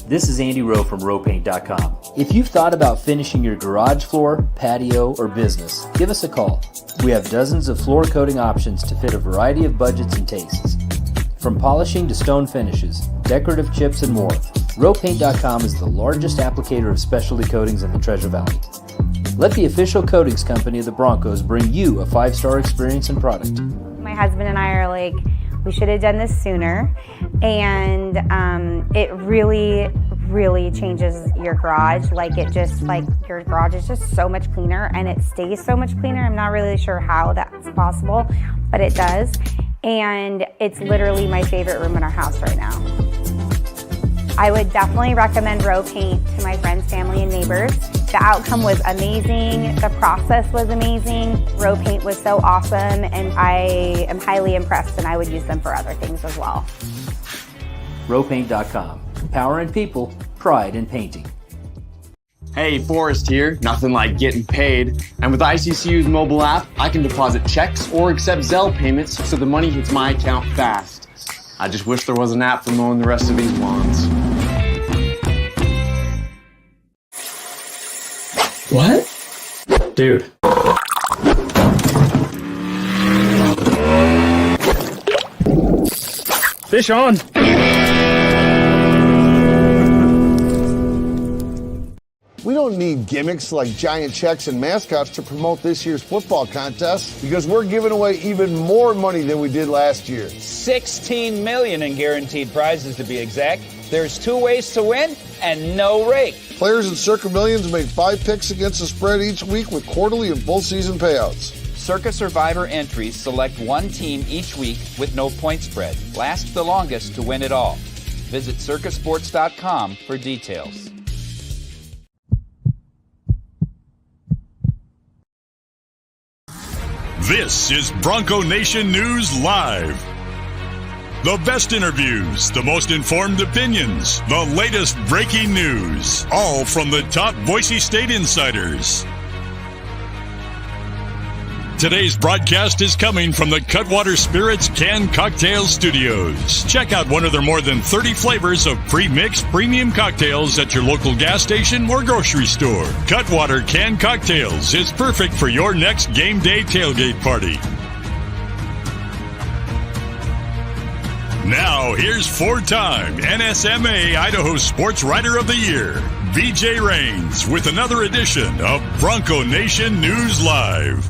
This is Andy Rowe from RowPaint.com. If you've thought about finishing your garage floor, patio, or business, give us a call. We have dozens of floor coating options to fit a variety of budgets and tastes. From polishing to stone finishes, decorative chips, and more, RowPaint.com is the largest applicator of specialty coatings in the Treasure Valley. Let the official coatings company of the Broncos bring you a 5-star experience and product. My husband and I are like, we should have done this sooner, and it really changes your garage. Your garage is just so much cleaner, and it stays so much cleaner. I'm not really sure how that's possible, but it does, and it's literally my favorite room in our house right now. I would definitely recommend Row Paint to my friends, family, and neighbors. The outcome was amazing. The process was amazing. Row Paint was so awesome, and I am highly impressed, and I would use them for other things as well. RowPaint.com. Power in people, pride in painting. Hey, Forrest here. Nothing like getting paid. And with ICCU's mobile app, I can deposit checks or accept Zelle payments so the money hits my account fast. I just wish there was an app for mowing the rest of these lawns. What? Dude. Fish on. We don't need gimmicks like giant checks and mascots to promote this year's football contest because we're giving away even more money than we did last year. $16 million in guaranteed prizes to be exact. There's 2 ways to win and no rake. Players in Circa Millions make 5 picks against the spread each week with quarterly and full season payouts. Circa Survivor entries select one team each week with no point spread. Last the longest to win it all. Visit circasports.com for details. This is Bronco Nation News Live. The best interviews, the most informed opinions, the latest breaking news, all from the top Boise State insiders. Today's broadcast is coming from the Cutwater Spirits Canned Cocktail Studios. Check out one of their more than 30 flavors of pre-mixed premium cocktails at your local gas station or grocery store. Cutwater Canned Cocktails is perfect for your next game day tailgate party. Now, here's 4-time NSMA Idaho Sports Writer of the Year, BJ Rains, with another edition of Bronco Nation News Live.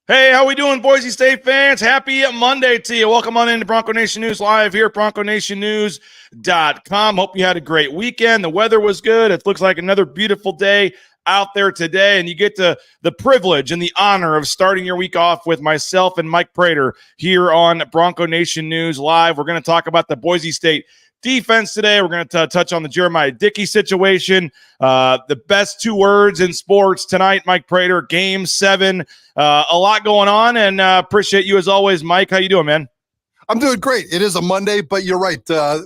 Hey, how we doing, Boise State fans? Happy Monday to you. Welcome on into Bronco Nation News Live here at BroncoNationNews.com. Hope you had a great weekend. The weather was good. It looks like another beautiful day out there today, and you get to the privilege and the honor of starting your week off with myself and Mike Prater here on Bronco Nation News Live. We're going to talk about the Boise State defense today. We're going to touch on the Jeremiah Dickey situation. The best 2 words in sports tonight, Mike Prater, Game 7. A lot going on, and appreciate you as always, Mike. How you doing, man? I'm doing great. It is a Monday, but you're right.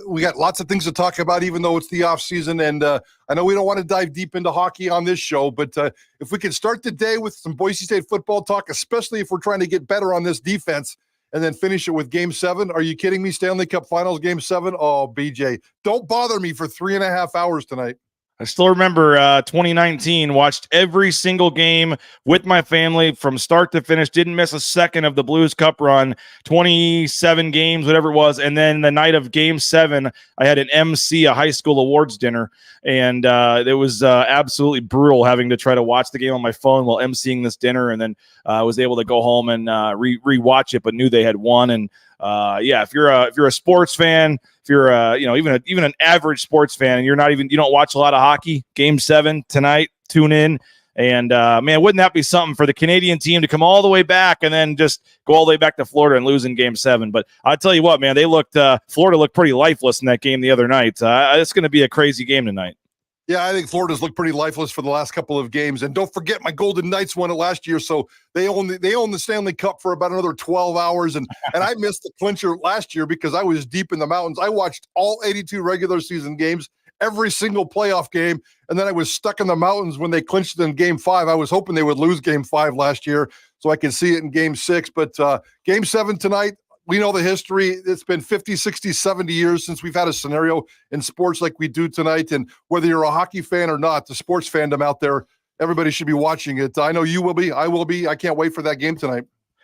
We got lots of things to talk about, even though it's the off season. And I know we don't want to dive deep into hockey on this show, but if we can start the day with some Boise State football talk, especially if we're trying to get better on this defense, and then finish it with Game 7. Are you kidding me? Stanley Cup Finals Game 7? Oh, BJ, don't bother me for 3.5 hours tonight. I still remember 2019, watched every single game with my family from start to finish, didn't miss a second of the Blues Cup run, 27 games, whatever it was. And then the night of Game 7, I had an MC, a high school awards dinner, and it was absolutely brutal having to try to watch the game on my phone while MCing this dinner, and then I was able to go home and re-watch it, but knew they had won. And if you're a sports fan, if you're even an average sports fan, and you don't watch a lot of hockey, Game 7 tonight, tune in. And man, wouldn't that be something for the Canadian team to come all the way back and then just go all the way back to Florida and lose in Game 7? But I'll tell you what, man, Florida looked pretty lifeless in that game the other night. It's going to be a crazy game tonight. Yeah, I think Florida's looked pretty lifeless for the last couple of games. And don't forget, my Golden Knights won it last year, so they own the Stanley Cup for about another 12 hours. And I missed the clincher last year because I was deep in the mountains. I watched all 82 regular season games, every single playoff game, and then I was stuck in the mountains when they clinched it in Game 5. I was hoping they would lose Game 5 last year so I could see it in Game 6. But Game 7 tonight, we know the history. It's been 50, 60, 70 years since we've had a scenario in sports like we do tonight. And whether you're a hockey fan or not, the sports fandom out there, everybody should be watching it. I know you will be. I will be. I can't wait for that game tonight.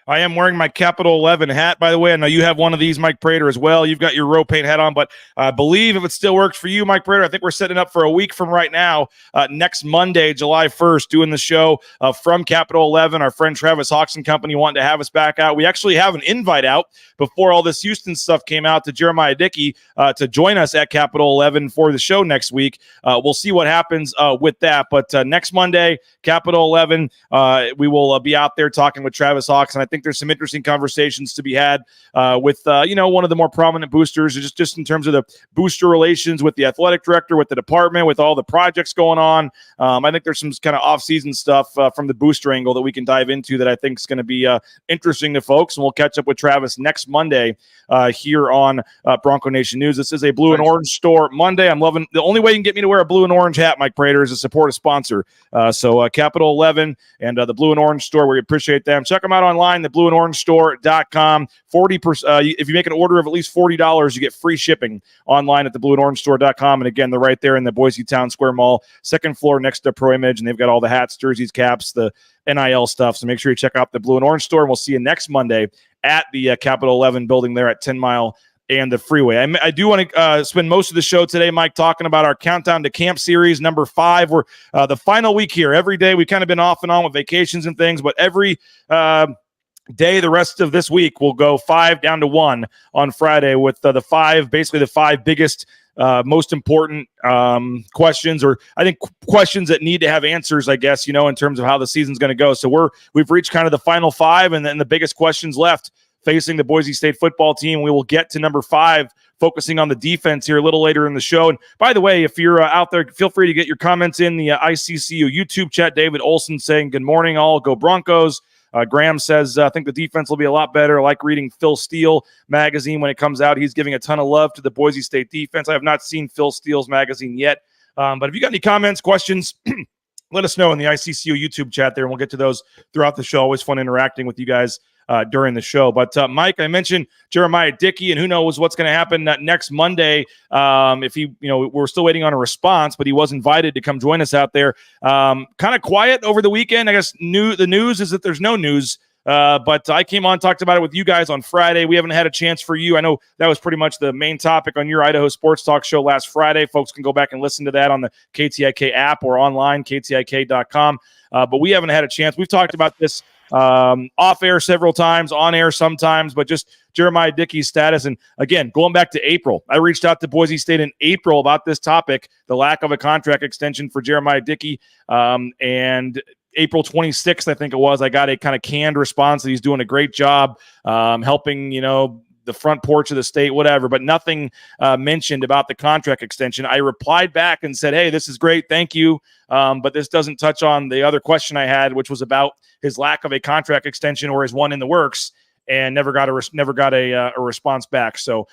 I am wearing my Capital 11 hat, by the way. I know you have one of these, Mike Prater, as well. You've got your row paint hat on, but I believe if it still works for you, Mike Prater, I think we're setting up for a week from right now, next Monday, July 1st, doing the show from Capital 11. Our friend Travis Hawks and company wanted to have us back out. We actually have an invite out before all this Houston stuff came out to Jeremiah Dickey to join us at Capital 11 for the show next week. We'll see what happens with that. But next Monday, Capital 11, we will be out there talking with Travis Hawks, and I think there's some interesting conversations to be had with one of the more prominent boosters, just in terms of the booster relations with the athletic director, with the department, with all the projects going on. I think there's some kind of off-season stuff from the booster angle that we can dive into that I think is going to be interesting to folks, and we'll catch up with Travis next Monday here on Bronco Nation News. This is a blue and orange store Monday. I'm loving the only way you can get me to wear a blue and orange hat, Mike Prater, is to support a sponsor. So Capital 11 and the blue and orange store, we appreciate them. Check them out online, the blueandorangestore.com. 40%. If you make an order of at least $40, you get free shipping online at the blueandorangestore.com. And again, they're right there in the Boise Town Square Mall, second floor next to Pro Image, and they've got all the hats, jerseys, caps, the NIL stuff. So make sure you check out the Blue and Orange store, and we'll see you next Monday at the Capital 11 building there at 10 Mile and the Freeway. I do want to spend most of the show today, Mike, talking about our Countdown to Camp series, number 5. We're the final week here. Every day we've kind of been off and on with vacations and things, but every day the rest of this week we'll go 5 down to 1 on Friday with the 5 biggest most important questions, or I think questions that need to have answers, I guess, in terms of how the season's going to go. So we've reached kind of the final 5, and then the biggest questions left facing the Boise State football team. We will get to number 5, focusing on the defense here a little later in the show. And by the way, if you're out there, feel free to get your comments in the ICCU YouTube chat. David Olson saying, good morning, all. Go Broncos. Graham says, I think the defense will be a lot better. I like reading Phil Steele magazine when it comes out. He's giving a ton of love to the Boise State defense. I have not seen Phil Steele's magazine yet. But if you got any comments, questions, let us know in the ICCU YouTube chat there, and we'll get to those throughout the show. Always fun interacting with you guys during the show. But Mike, I mentioned Jeremiah Dickey, and who knows what's going to happen next Monday. If he, we're still waiting on a response, but he was invited to come join us out there. Kind of quiet over the weekend. I guess the news is that there's no news. But I came on, talked about it with you guys on Friday. We haven't had a chance for you. I know that was pretty much the main topic on your Idaho Sports Talk show last Friday. Folks can go back and listen to that on the KTIK app or online, KTIK.com. But we haven't had a chance. We've talked about this off air several times, on air sometimes, but just Jeremiah Dickey's status. And again, going back to April, I reached out to Boise State in April about this topic, the lack of a contract extension for Jeremiah Dickey. And April 26th, I think it was, I got a kind of canned response that he's doing a great job helping, the front porch of the state, whatever, but nothing mentioned about the contract extension. I replied back and said, hey, this is great. Thank you. But this doesn't touch on the other question I had, which was about his lack of a contract extension or his one in the works, and never got a response back. So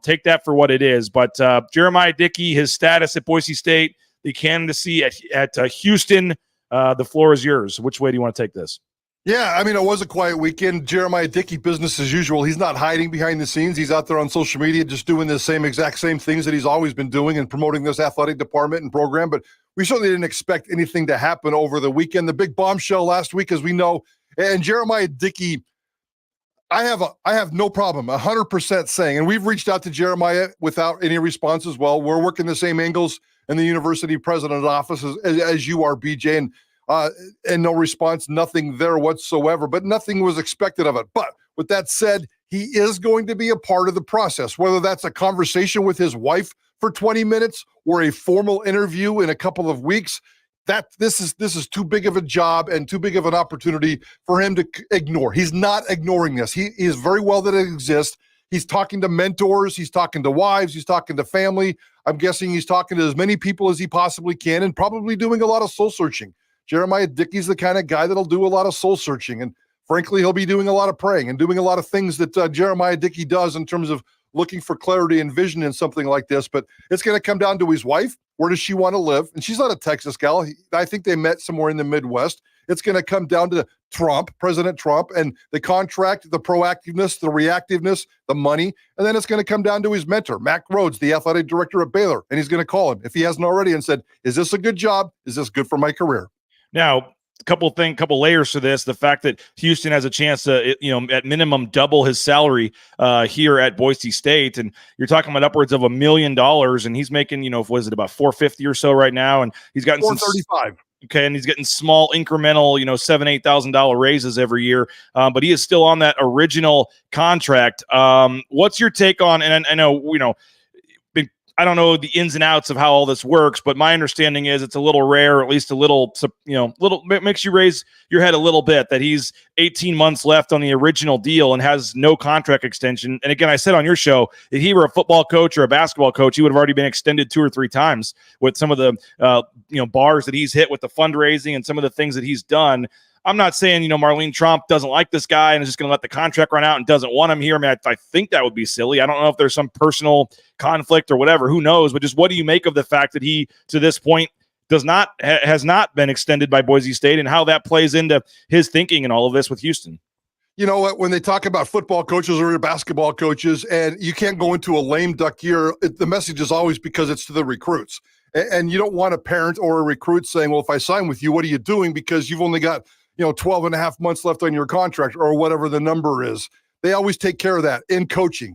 take that for what it is. But Jeremiah Dickey, his status at Boise State, the candidacy at Houston, the floor is yours. Which way do you want to take this? Yeah, I mean, it was a quiet weekend. Jeremiah Dickey, business as usual. He's not hiding behind the scenes. He's out there on social media just doing the exact same things that he's always been doing and promoting this athletic department and program. But we certainly didn't expect anything to happen over the weekend. The big bombshell last week, as we know, and Jeremiah Dickey, I have no problem 100% saying, and we've reached out to Jeremiah without any response as well. We're working the same angles in the university president's office as you are, BJ, and no response, nothing there whatsoever, but nothing was expected of it. But with that said, he is going to be a part of the process, whether that's a conversation with his wife for 20 minutes or a formal interview in a couple of weeks. This is too big of a job and too big of an opportunity for him to ignore. He's not ignoring this. He is very well that it exists. He's talking to mentors. He's talking to wives. He's talking to family. I'm guessing he's talking to as many people as he possibly can and probably doing a lot of soul searching. Jeremiah Dickey's the kind of guy that'll do a lot of soul searching. And frankly, he'll be doing a lot of praying and doing a lot of things that Jeremiah Dickey does in terms of looking for clarity and vision in something like this. But it's going to come down to his wife. Where does she want to live? And she's not a Texas gal. I think they met somewhere in the Midwest. It's going to come down to President Trump, and the contract, the proactiveness, the reactiveness, the money, and then it's going to come down to his mentor, Mac Rhodes, the athletic director at Baylor, and he's going to call him if he hasn't already and said, "Is this a good job? Is this good for my career?" Now, couple layers to this. The fact that Houston has a chance to, at minimum double his salary here at Boise State. And you're talking about upwards of $1 million, and he's making, was it about $450 or so right now? And he's gotten $435. Okay, and he's getting small incremental, $7,000-8,000 raises every year, but he is still on that original contract. What's your take on? And I know, I don't know the ins and outs of how all this works, but my understanding is it's a little rare, or at least a little, makes you raise your head a little bit that he's 18 months left on the original deal and has no contract extension. And again, I said on your show, if he were a football coach or a basketball coach, he would have already been extended 2 or 3 times with some of the, bars that he's hit with the fundraising and some of the things that he's done. I'm not saying, Marlene Trump doesn't like this guy and is just going to let the contract run out and doesn't want him here. I mean, I think that would be silly. I don't know if there's some personal conflict or whatever. Who knows? But just what do you make of the fact that he, to this point, has not been extended by Boise State, and how that plays into his thinking and all of this with Houston? You know what? When they talk about football coaches or basketball coaches, and you can't go into a lame duck year, the message is always because it's to the recruits. And you don't want a parent or a recruit saying, well, if I sign with you, what are you doing? Because you've only got 12 and a half months left on your contract, or whatever the number is. They always take care of that in coaching.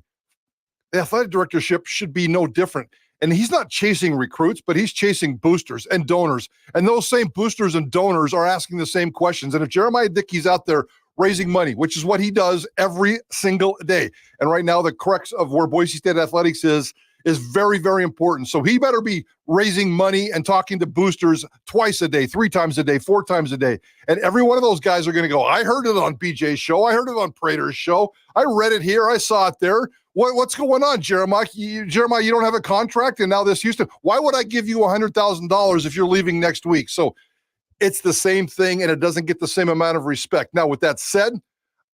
The athletic directorship should be no different. And he's not chasing recruits, but he's chasing boosters and donors. And those same boosters and donors are asking the same questions. And if Jeremiah Dickey's out there raising money, which is what he does every single day, and right now the crux of where Boise State athletics is very, very important. So he better be raising money and talking to boosters twice a day, 3 times a day, 4 times a day. And every one of those guys are going to go, I heard it on BJ's show. I heard it on Prater's show. I read it here. I saw it there. What's going on, Jeremiah? You don't have a contract, and now this Houston. Why would I give you $100,000 if you're leaving next week? So it's the same thing, and it doesn't get the same amount of respect. Now, with that said,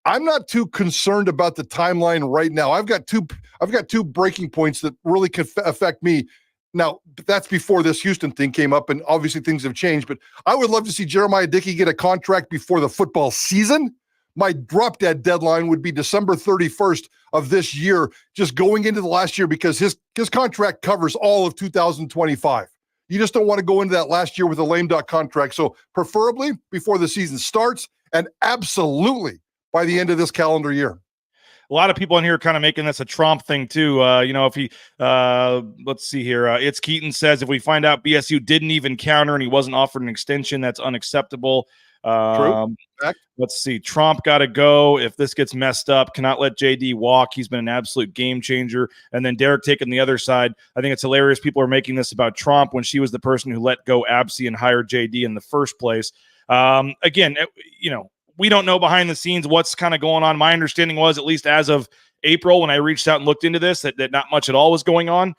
I'm not too concerned about the timeline right now. I've got two breaking points that really could affect me. Now, that's before this Houston thing came up, and obviously things have changed, but I would love to see Jeremiah Dickey get a contract before the football season. My drop-dead deadline would be December 31st of this year, just going into the last year, because his contract covers all of 2025. You just don't want to go into that last year with a lame duck contract. So preferably before the season starts, and absolutely by the end of this calendar year. A lot of people in here are kind of making this a Trump thing too. If he, let's see here. It's Keaton says, if we find out BSU didn't even counter and he wasn't offered an extension, that's unacceptable. True. Let's see. Trump got to go. If this gets messed up, cannot let JD walk. He's been an absolute game changer. And then Derek taking the other side. I think it's hilarious. People are making this about Trump when she was the person who let go Absy and hired JD in the first place. Again, we don't know behind the scenes what's kind of going on. My understanding was, at least as of April, when I reached out and looked into this, that not much at all was going on.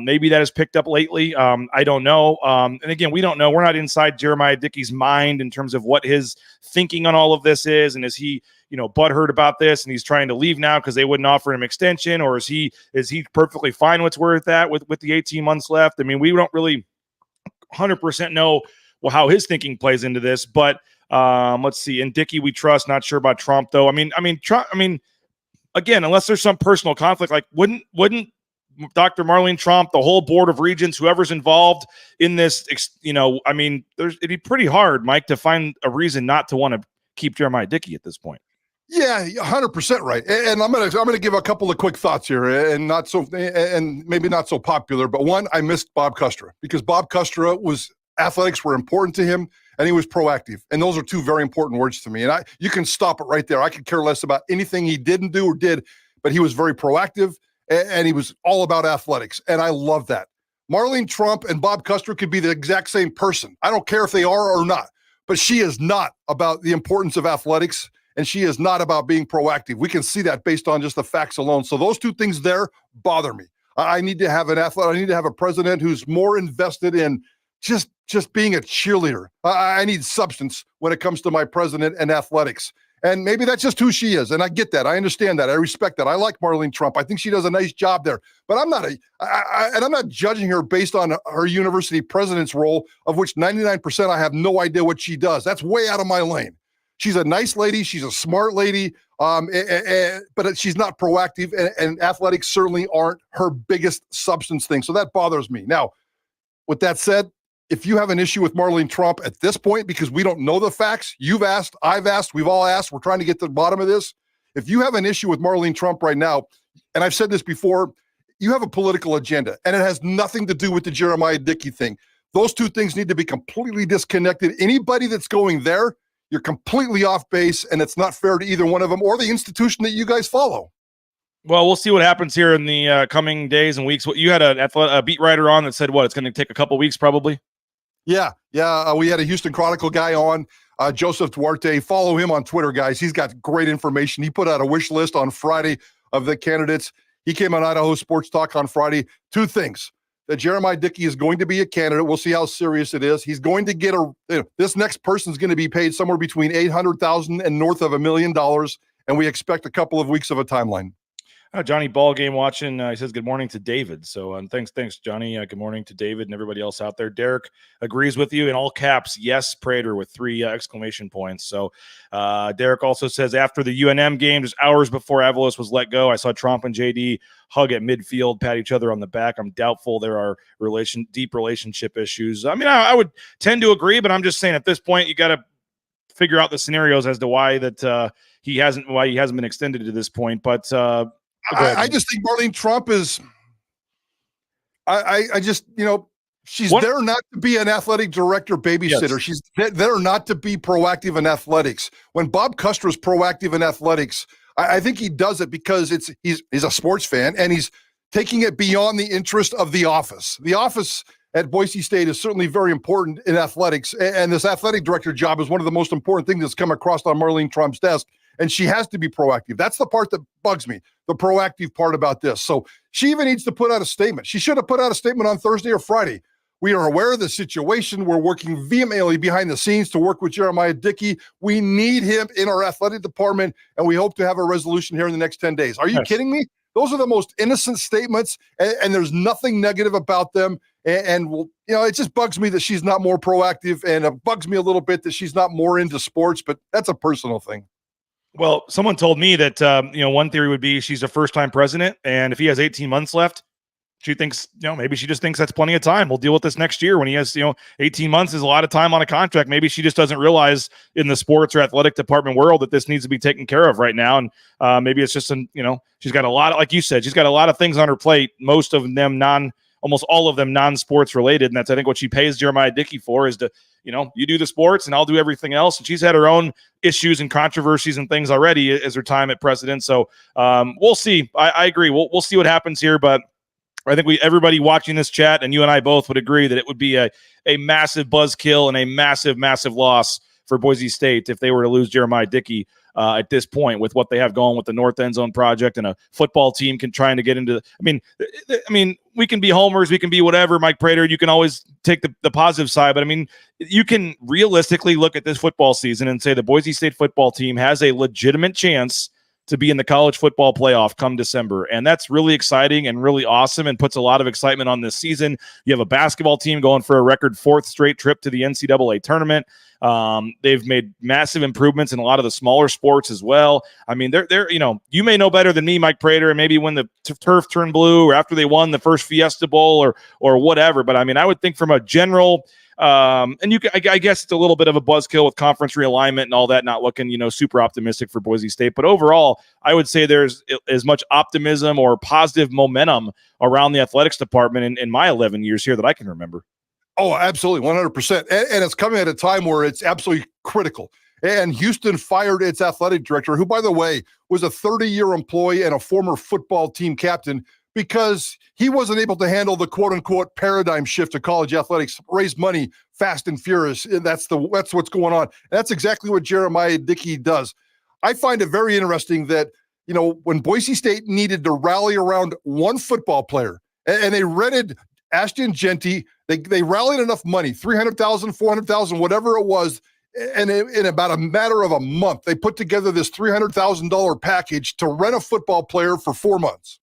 Maybe that has picked up lately. I don't know. And again, we don't know. We're not inside Jeremiah Dickey's mind in terms of what his thinking on all of this is. And is he, butthurt about this and he's trying to leave now because they wouldn't offer him extension? Or is he perfectly fine with where it's at with the 18 months left? I mean, we don't really 100% know how his thinking plays into this, but let's see. In Dickey, we trust. Not sure about Trump, though. I mean, Trump. Again, unless there's some personal conflict, like wouldn't Dr. Marlene Trump, the whole board of regents, whoever's involved in this, it'd be pretty hard, Mike, to find a reason not to want to keep Jeremiah Dickey at this point. Yeah, 100% right. And I'm gonna give a couple of quick thoughts here, and maybe not so popular, but one, I missed Bob Custra, because Bob Custra athletics were important to him, and he was proactive. And those are 2 very important words to me. And you can stop it right there. I could care less about anything he didn't do or did, but he was very proactive, and he was all about athletics. And I love that. Marlene Trump and Bob Custra could be the exact same person. I don't care if they are or not, but she is not about the importance of athletics, and she is not about being proactive. We can see that based on just the facts alone. So those 2 things there bother me. I need to have an athlete. I need to have a president who's more invested in just being a cheerleader. I need substance when it comes to my president and athletics. And maybe that's just who she is. And I get that. I understand that. I respect that. I like Marlene Trump. I think she does a nice job there. But I'm not judging her based on her university president's role, of which 99% I have no idea what she does. That's way out of my lane. She's a nice lady. She's a smart lady. But she's not proactive, and athletics certainly aren't her biggest substance thing. So that bothers me. Now, with that said, if you have an issue with Marlene Trump at this point, because we don't know the facts, you've asked, I've asked, we've all asked, we're trying to get to the bottom of this. If you have an issue with Marlene Trump right now, and I've said this before, you have a political agenda, and it has nothing to do with the Jeremiah Dickey thing. Those two things need to be completely disconnected. Anybody that's going there, you're completely off base, and it's not fair to either one of them or the institution that you guys follow. Well, we'll see what happens here in the coming days and weeks. You had a beat writer on that said, what, it's going to take a couple weeks probably? Yeah. We had a Houston Chronicle guy on, Joseph Duarte. Follow him on Twitter, guys. He's got great information. He put out a wish list on Friday of the candidates. He came on Idaho Sports Talk on Friday. Two things: that Jeremiah Dickey is going to be a candidate. We'll see how serious it is. He's going to get this next person's going to be paid somewhere between $800,000 and north of $1 million, and we expect a couple of weeks of a timeline. Johnny Ball Game watching. He says good morning to David. So thanks, Johnny. Good morning to David and everybody else out there. Derek agrees with you in all caps. Yes, Prater with 3 exclamation points. So Derek also says after the UNM game, just hours before Avalos was let go, I saw Trump and JD hug at midfield, pat each other on the back. I'm doubtful there are deep relationship issues. I mean, I would tend to agree, but I'm just saying at this point you got to figure out the scenarios as to why he hasn't been extended to this point. But I just think Marlene Trump is, I just, she's there not to be an athletic director babysitter. Yes. She's there not to be proactive in athletics. When Bob Custer is proactive in athletics, I think he does it because he's a sports fan and he's taking it beyond the interest of the office. The office at Boise State is certainly very important in athletics, and this athletic director job is one of the most important things that's come across on Marlene Trump's desk. And she has to be proactive. That's the part that bugs me, the proactive part about this. So she even needs to put out a statement. She should have put out a statement on Thursday or Friday. We are aware of the situation. We're working vehemently behind the scenes to work with Jeremiah Dickey. We need him in our athletic department, and we hope to have a resolution here in the next 10 days. Are you kidding me? Those are the most innocent statements, and there's nothing negative about them. And it just bugs me that she's not more proactive, and it bugs me a little bit that she's not more into sports, but that's a personal thing. Well, someone told me that, one theory would be she's a first-time president, and if he has 18 months left, she thinks, maybe she just thinks that's plenty of time. We'll deal with this next year when he has, 18 months is a lot of time on a contract. Maybe she just doesn't realize in the sports or athletic department world that this needs to be taken care of right now. And maybe it's just, she's got a lot of, like you said, she's got a lot of things on her plate, most of them almost all of them non-sports related. And that's, I think, what she pays Jeremiah Dickey for is to, you do the sports and I'll do everything else. And she's had her own issues and controversies and things already as her time at president. So we'll see. I agree. We'll see what happens here. But I think everybody watching this chat and you and I both would agree that it would be a massive buzzkill and a massive, massive loss for Boise State if they were to lose Jeremiah Dickey at this point with what they have going with the North End Zone project and a football team trying to get into. I mean, we can be homers, we can be whatever, Mike Prater. You can always take the positive side, but I mean, you can realistically look at this football season and say the Boise State football team has a legitimate chance to be in the college football playoff come December. And that's really exciting and really awesome and puts a lot of excitement on this season. You have a basketball team going for a record 4th straight trip to the NCAA tournament. They've made massive improvements in a lot of the smaller sports as well. I mean, they're you may know better than me, Mike Prater, and maybe when the turf turned blue or after they won the first Fiesta Bowl or whatever. But I mean, I would think from a general and I guess it's a little bit of a buzzkill with conference realignment and all that, not looking, super optimistic for Boise State. But overall, I would say there's as much optimism or positive momentum around the athletics department in my 11 years here that I can remember. Oh, absolutely. 100%. And it's coming at a time where it's absolutely critical. And Houston fired its athletic director, who, by the way, was a 30-year employee and a former football team captain, because he wasn't able to handle the quote-unquote paradigm shift to college athletics, raise money fast and furious. And that's what's going on. And that's exactly what Jeremiah Dickey does. I find it very interesting that, when Boise State needed to rally around one football player, and they rented Ashton Genty, they rallied enough money, $300,000, $400,000, whatever it was. And in about a matter of a month, they put together this $300,000 package to rent a football player for 4 months.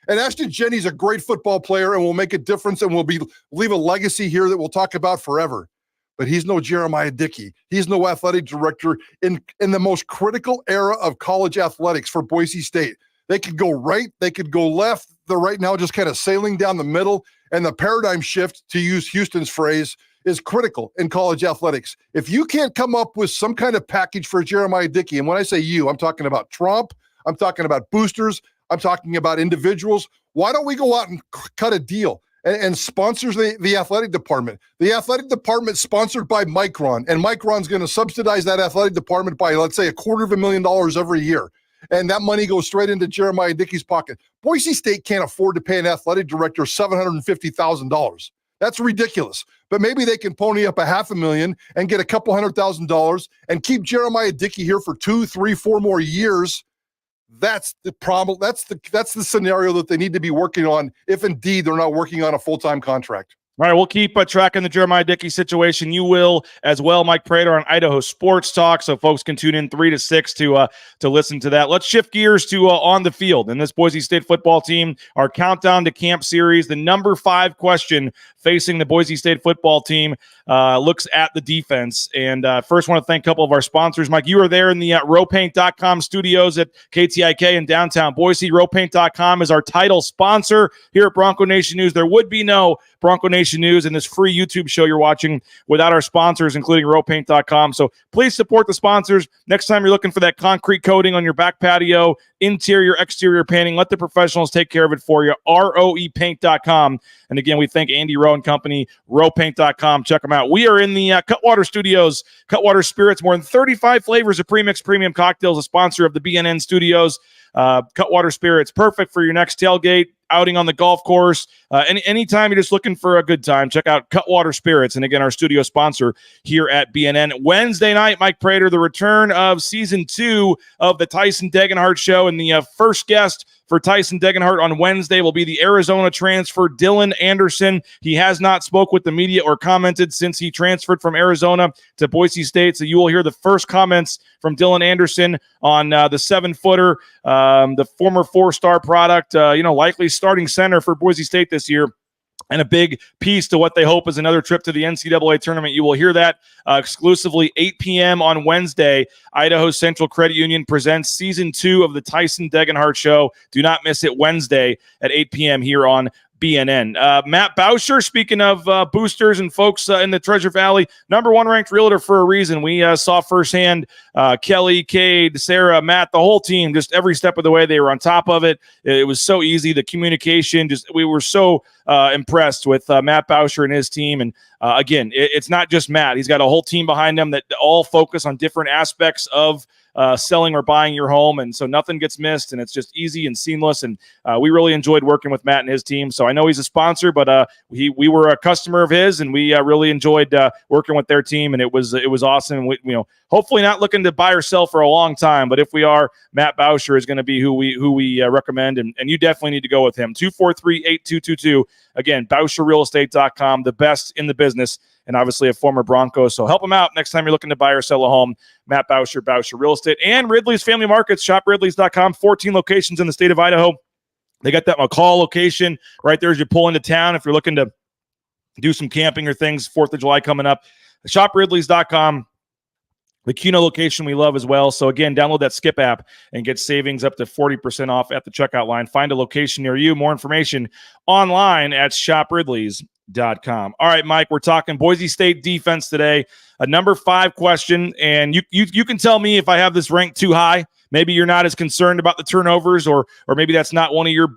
And Ashton Jennings a great football player and will make a difference and will leave a legacy here that we'll talk about forever. But he's no Jeremiah Dickey. He's no athletic director in the most critical era of college athletics for Boise State. They could go right, they could go left. They're right now just kind of sailing down the middle. And the paradigm shift, to use Houston's phrase, is critical in college athletics. If you can't come up with some kind of package for Jeremiah Dickey, and when I say you, I'm talking about Trump, I'm talking about boosters, I'm talking about individuals. Why don't we go out and cut a deal and sponsors the athletic department? The athletic department sponsored by Micron, and Micron's going to subsidize that athletic department by, let's say, $250,000 every year. And that money goes straight into Jeremiah Dickey's pocket. Boise State can't afford to pay an athletic director $750,000. That's ridiculous. But maybe they can pony up $500,000 and get a couple $100,000 and keep Jeremiah Dickey here for 2, 3, 4 more years. That's the problem. That's the scenario that they need to be working on if indeed they're not working on a full-time contract. All right, we'll keep tracking the Jeremiah Dickey situation. You will as well, Mike Prater on Idaho Sports Talk, so folks can tune in 3 to 6 to listen to that. Let's shift gears to on the field. And this Boise State football team, our Countdown to Camp series, the number 5 question facing the Boise State football team looks at the defense. And first, want to thank a couple of our sponsors. Mike, you are there in the rowpaint.com studios at KTIK in downtown Boise. Rowpaint.com is our title sponsor here at Bronco Nation News. There would be no Bronco Nation News and this free YouTube show you're watching without our sponsors, including rowpaint.com. So please support the sponsors. Next time you're looking for that concrete coating on your back patio, interior, exterior painting, let the professionals take care of it for you. ROEpaint.com. And again, we thank Andy Rowe and company, rowpaint.com. Check them out. We are in the Cutwater Studios, Cutwater Spirits, more than 35 flavors of premixed premium cocktails, a sponsor of the BNN Studios. Cutwater Spirits, perfect for your next tailgate, outing on the golf course. Anytime you're just looking for a good time, check out Cutwater Spirits. And again, our studio sponsor here at BNN. Wednesday night, Mike Prater, the return of season 2 of the Tyson Degenhart Show. And the first guest for Tyson Degenhart on Wednesday will be the Arizona transfer, Dylan Anderson. He has not spoke with the media or commented since he transferred from Arizona to Boise State. So you will hear the first comments from Dylan Anderson on the 7-footer, the former 4-star product, likely starting center for Boise State this year. And a big piece to what they hope is another trip to the NCAA tournament. You will hear that exclusively 8 p.m. on Wednesday. Idaho Central Credit Union presents Season 2 of the Tyson Degenhart Show. Do not miss it Wednesday at 8 p.m. here on BNN. Matt Bauscher, speaking of boosters and folks in the Treasure Valley, number 1 ranked realtor for a reason. We saw firsthand Kelly, Cade, Sarah, Matt, the whole team, just every step of the way, they were on top of it. It was so easy. The communication, we were so impressed with Matt Bauscher and his team. And again, it's not just Matt. He's got a whole team behind him that all focus on different aspects of selling or buying your home, and so nothing gets missed, and it's just easy and seamless. And we really enjoyed working with Matt and his team. So I know he's a sponsor, but we were a customer of his, and we really enjoyed working with their team, and it was awesome. We, hopefully not looking to buy or sell for a long time, but if we are, Matt Bauscher is going to be who we recommend, and you definitely need to go with him. 243-8222. Again, BauscherRealEstate.com, the best in the business, and obviously a former Bronco. So help him out next time you're looking to buy or sell a home. Matt Bauscher, Bauscher Real Estate, and Ridley's Family Markets. ShopRidleys.com, 14 locations in the state of Idaho. They got that McCall location right there as you pull into town. If you're looking to do some camping or things, 4th of July coming up, ShopRidleys.com. The Keno location we love as well. So again, download that Skip app and get savings up to 40% off at the checkout line. Find a location near you. More information online at ShopRidleys.com. All right, Mike, we're talking Boise State defense today. A number 5 question, and you can tell me if I have this ranked too high. Maybe you're not as concerned about the turnovers, or maybe that's not one of your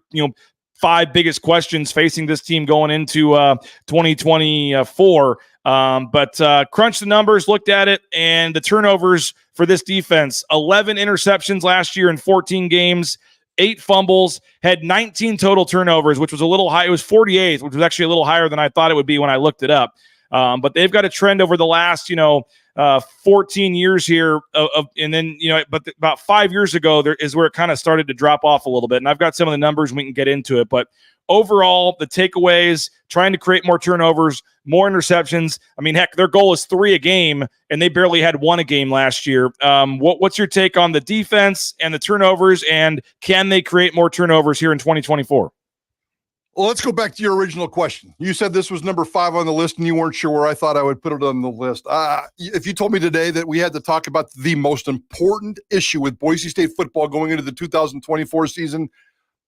5 biggest questions facing this team going into 2024. But crunched the numbers, looked at it, and the turnovers for this defense, 11 interceptions last year in 14 games, 8 fumbles, had 19 total turnovers, which was a little high. It was 48th, which was actually a little higher than I thought it would be when I looked it up. But they've got a trend over the last, 14 years here and then, but about 5 years ago, there is where it kind of started to drop off a little bit. And I've got some of the numbers and we can get into it, but overall, the takeaways, trying to create more turnovers, more interceptions. I mean, heck, their goal is 3 a game, and they barely had 1 a game last year. What's your take on the defense and the turnovers, and can they create more turnovers here in 2024? Well, let's go back to your original question. You said this was number 5 on the list, and you weren't sure where I thought I would put it on the list. If you told me today that we had to talk about the most important issue with Boise State football going into the 2024 season,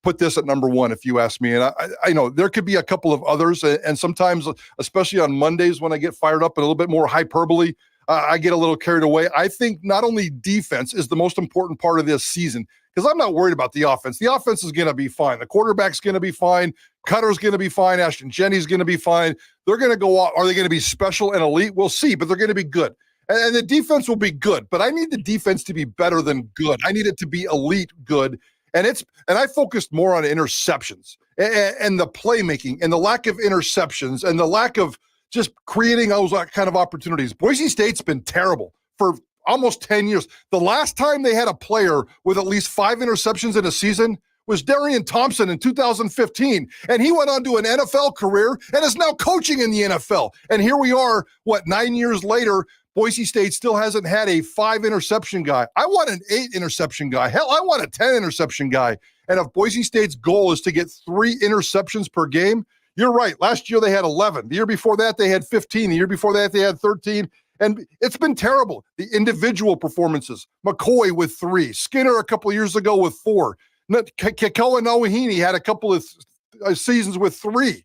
put this at number 1 if you ask me. And I know there could be a couple of others, and sometimes, especially on Mondays when I get fired up and a little bit more hyperbole, I get a little carried away. I think not only defense is the most important part of this season, because I'm not worried about the offense. The offense is going to be fine. The quarterback's going to be fine. Cutter's going to be fine. Ashton Jennings going to be fine. They're going to go out. Are they going to be special and elite? We'll see, but they're going to be good. And the defense will be good, but I need the defense to be better than good. I need it to be elite good. And I focused more on interceptions and the playmaking and the lack of interceptions and the lack of just creating those kind of opportunities. Boise State's been terrible for almost 10 years. The last time they had a player with at least 5 interceptions in a season was Darian Thompson in 2015. And he went on to an NFL career and is now coaching in the NFL. And here we are, 9 years later, Boise State still hasn't had a 5 interception guy. I want an 8 interception guy. Hell, I want a 10 interception guy. And if Boise State's goal is to get 3 interceptions per game, you're right. Last year they had 11. The year before that they had 15. The year before that they had 13. And it's been terrible. The individual performances. McCoy with 3. Skinner a couple of years ago with 4. Kekoa Nawahini had a couple of seasons with 3.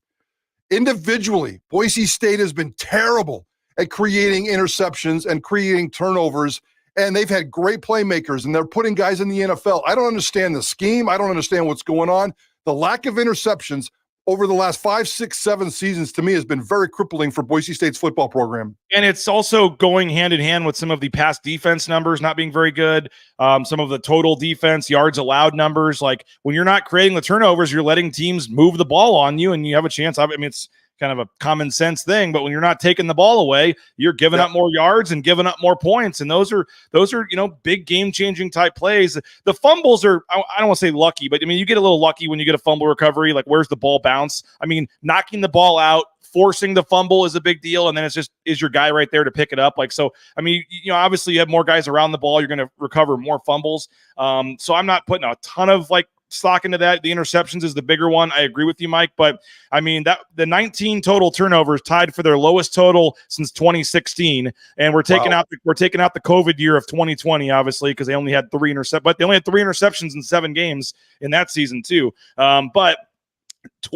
Individually, Boise State has been terrible at creating interceptions and creating turnovers, and they've had great playmakers, and they're putting guys in the NFL. I don't understand the scheme. I don't understand what's going on. The lack of interceptions over the last 5, 6, 7 seasons to me has been very crippling for Boise State's football program. And it's also going hand in hand with some of the past defense numbers not being very good. Some of the total defense, yards allowed numbers. Like when you're not creating the turnovers, you're letting teams move the ball on you and you have a chance. I mean, it's kind of a common sense thing, but when you're not taking the ball away, you're giving up more yards and giving up more points. And those are, big game changing type plays. The fumbles are, I don't want to say lucky, but I mean, you get a little lucky when you get a fumble recovery, like where's the ball bounce? I mean, knocking the ball out, forcing the fumble is a big deal. And then it's just, is your guy right there to pick it up? Like, so, I mean, obviously you have more guys around the ball, you're going to recover more fumbles. So I'm not putting a ton of stock into that. The interceptions is the bigger one. I agree with you, Mike, but I mean that the 19 total turnovers tied for their lowest total since 2016, and we're taking out the COVID year of 2020, obviously, because they only had 3 interceptions, but they only had 3 interceptions in 7 games in that season too. But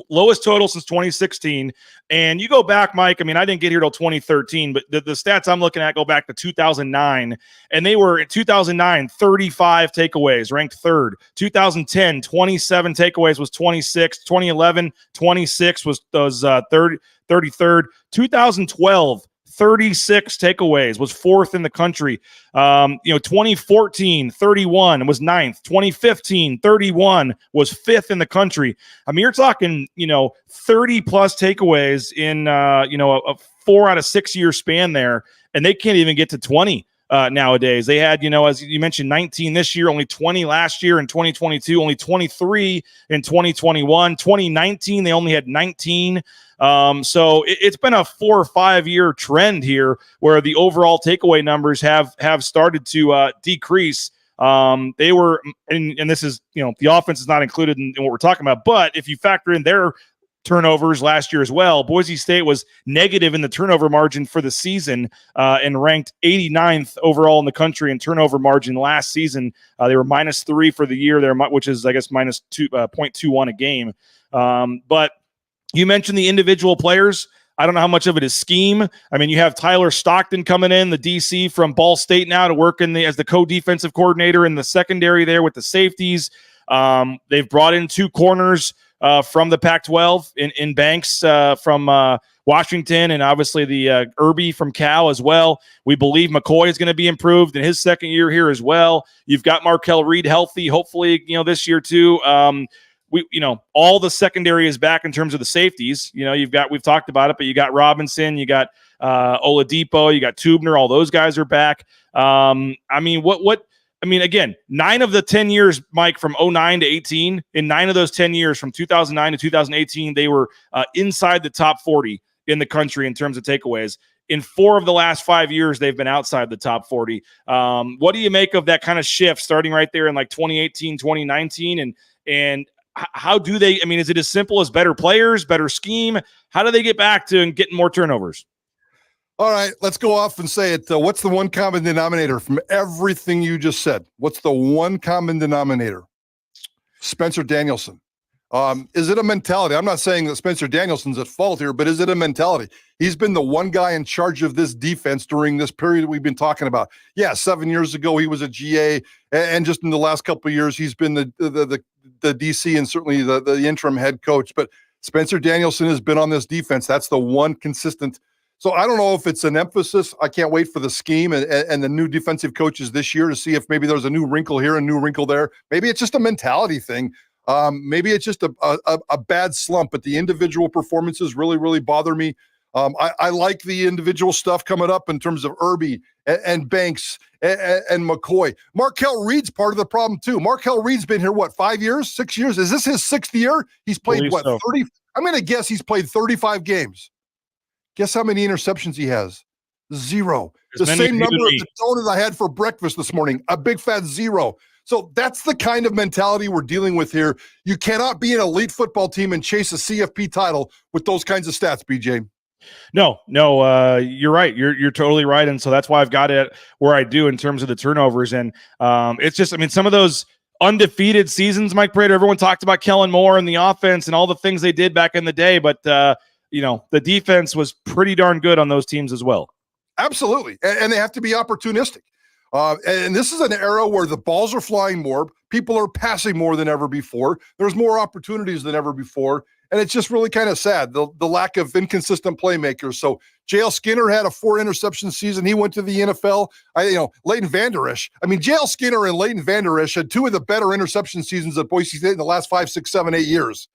lowest total since 2016. And you go back, Mike, I mean, I didn't get here till 2013, but the stats I'm looking at go back to 2009, and they were in 2009, 35 takeaways, ranked 3rd. 2010, 27 takeaways was 26. 2011, 26 was 33rd. 2012, 36 takeaways, was 4th in the country. 2014, 31 was 9th. 2015, 31 was 5th in the country. I mean, you're talking, 30 plus takeaways in, a 4 out of 6 year span there, and they can't even get to 20. Nowadays. They had, as you mentioned, 19 this year, only 20 last year in 2022, only 23 in 2021. 2019, they only had 19. So it's been a 4 or 5 year trend here where the overall takeaway numbers have started to decrease. They were, and this is, the offense is not included in what we're talking about, but if you factor in their turnovers last year as well, Boise State was negative in the turnover margin for the season and ranked 89th overall in the country in turnover margin last season. They were -3 for the year there, which is, I guess, -2.21 a game. But you mentioned the individual players. I don't know how much of it is scheme. I mean, you have Tyler Stockton coming in, the DC from Ball State now to work as the co-defensive coordinator in the secondary there with the safeties. They've brought in 2 corners from the Pac-12 in Banks from Washington, and obviously the Irby from Cal as well. We believe McCoy is going to be improved in his second year here as well. You've got Markel Reed healthy, hopefully, this year too. all the secondary is back in terms of the safeties. We've talked about it, but you got Robinson, you got Oladipo, you got Tubner, all those guys are back. Again, 9 of the 10 years, Mike, from 09 to 18, in 9 of those 10 years, from 2009 to 2018, they were inside the top 40 in the country in terms of takeaways. In 4 of the last 5 years, they've been outside the top 40. What do you make of that kind of shift starting right there in like 2018, 2019? And how do they, is it as simple as better players, better scheme? How do they get back to getting more turnovers? All right, let's go off and say it. What's the one common denominator from everything you just said? What's the one common denominator? Spencer Danielson. Is it a mentality? I'm not saying that Spencer Danielson's at fault here, but is it a mentality? He's been the one guy in charge of this defense during this period that we've been talking about. Yeah, 7 years ago, he was a GA, and just in the last couple of years, he's been the DC and certainly the interim head coach. But Spencer Danielson has been on this defense. That's the one consistent. So I don't know if it's an emphasis. I can't wait for the scheme and the new defensive coaches this year to see if maybe there's a new wrinkle here, a new wrinkle there. Maybe it's just a mentality thing. Maybe it's just a bad slump, but the individual performances really, really bother me. I like the individual stuff coming up in terms of Irby and Banks and McCoy. Markel Reed's part of the problem too. Markel Reed's been here, 5 years, 6 years? Is this his 6th year? He's played 30? I'm going to guess he's played 35 games. Guess how many interceptions he has? 0. The same number of the donut I had for breakfast this morning, a big fat 0. So that's the kind of mentality we're dealing with here. You cannot be an elite football team and chase a CFP title with those kinds of stats, BJ. No, you're right. You're totally right. And so that's why I've got it where I do in terms of the turnovers. And it's just, some of those undefeated seasons, Mike Prater, everyone talked about Kellen Moore and the offense and all the things they did back in the day. But, the defense was pretty darn good on those teams as well. Absolutely. And they have to be opportunistic. And this is an era where the balls are flying more. People are passing more than ever before. There's more opportunities than ever before. And it's just really kind of sad, the lack of inconsistent playmakers. So J.L. Skinner had a 4-interception season. He went to the NFL. Leighton Vander Esch. J.L. Skinner and Leighton Vander Esch had 2 of the better interception seasons at Boise State in the last 5, 6, 7, 8 years.